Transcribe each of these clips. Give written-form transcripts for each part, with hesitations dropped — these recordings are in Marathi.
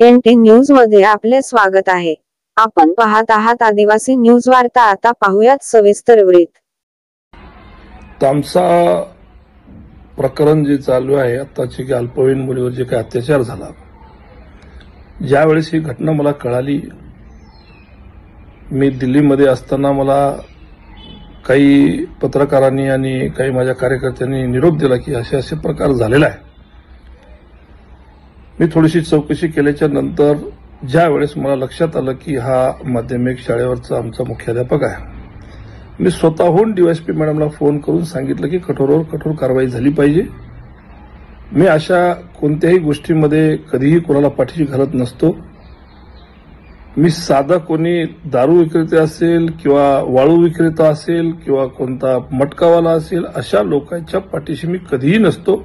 NT न्यूज मध्ये आपले स्वागत आहे। आपण पाहत आहात आदिवासी न्यूज वार्ता। आता पाहूयात सविस्तर वृत्त। तामसा प्रकरण जे चालू आहे आताची की अल्पवयीन मुलीवर जे काही अत्याचार झाला, ज्यावेळेस ही घटना मला कळाली, मी दिल्लीमध्ये असताना मला काही पत्रकारांनी आणि काही माझ्या कार्यकर्त्यांनी निरोप दिला की असे असे प्रकार झालेला आहे। मी थोडीशी चौकशी केल्याच्या नंतर ज्या वेळेस मला लक्षात आलं की हा माध्यमिक शाळेवरचा आमचा मुख्याध्यापक आहे, मी स्वतःहून डीवायएसपी मॅडमला फोन करून सांगितलं की कठोरावर कठोर कारवाई झाली पाहिजे। मी अशा कोणत्याही गोष्टीमध्ये कधीही कोणाला पाठीशी घालत नसतो। मी साधा कोणी दारू विक्रेते असेल किंवा वाळू विक्रेता असेल किंवा कोणता मटकावाला असेल, अशा लोकांच्या पाठीशी मी कधीही नसतो।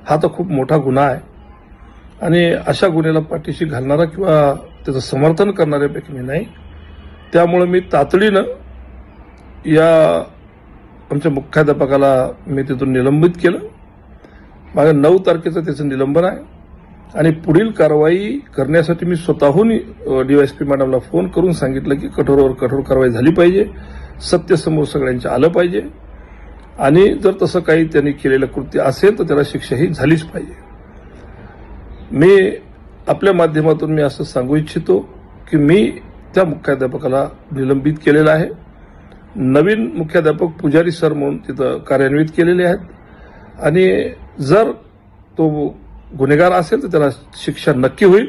हा तर खूप मोठा गुन्हा आहे आणि अशा गुन्ह्याला पाठीशी घालणारा किंवा त्याचं समर्थन करणाऱ्यापैकी मी नाही। त्यामुळे मी तातडीनं या आमच्या मुख्याध्यापकाला मी तिथून निलंबित केलं। माझ्या 9 तारखेचं त्याचं निलंबन आहे आणि पुढील कारवाई करण्यासाठी मी स्वतःहून डीवायएसपी मॅडमला फोन करून सांगितलं की कठोरावर कठोर कारवाई झाली पाहिजे, सत्य समोर सगळ्यांच्या आलं पाहिजे आणि जर तसं काही त्यांनी केलेलं कृत्य असेल तर त्याला शिक्षाही झालीच पाहिजे। मी आपल्या माध्यमातून मी असं सांगू इच्छितो की मी त्या मुख्याध्यापकाला निलंबित केलेलं आहे। नवीन मुख्याध्यापक पुजारी सर म्हणून तिथं कार्यान्वित केलेले आहेत आणि जर तो गुन्हेगार असेल तर त्याला शिक्षा नक्की होईल।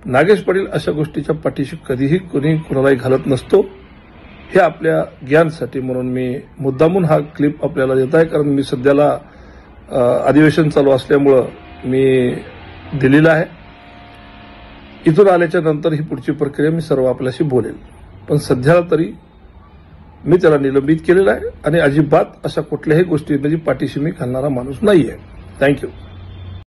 नागेश पाटील अशा गोष्टीच्या पाठीशी कधीही कोणी कुणालाही घालत नसतो। हे आपल्या ज्ञानासाठी म्हणून मी मुद्दामून हा क्लिप आपल्याला देत आहे, कारण मी सध्याला अधिवेशन चालू असल्यामुळं मी दिलेला आहे। इथून आल्याच्या नंतर ही पुढची प्रक्रिया मी सर्व आपल्याशी बोलेल, पण सध्याला तरी मी त्याला निलंबित केलेलं आहे आणि अजिबात अशा कुठल्याही गोष्टी पाठीशी मी घालणारा माणूस नाहीये। थँक्यू।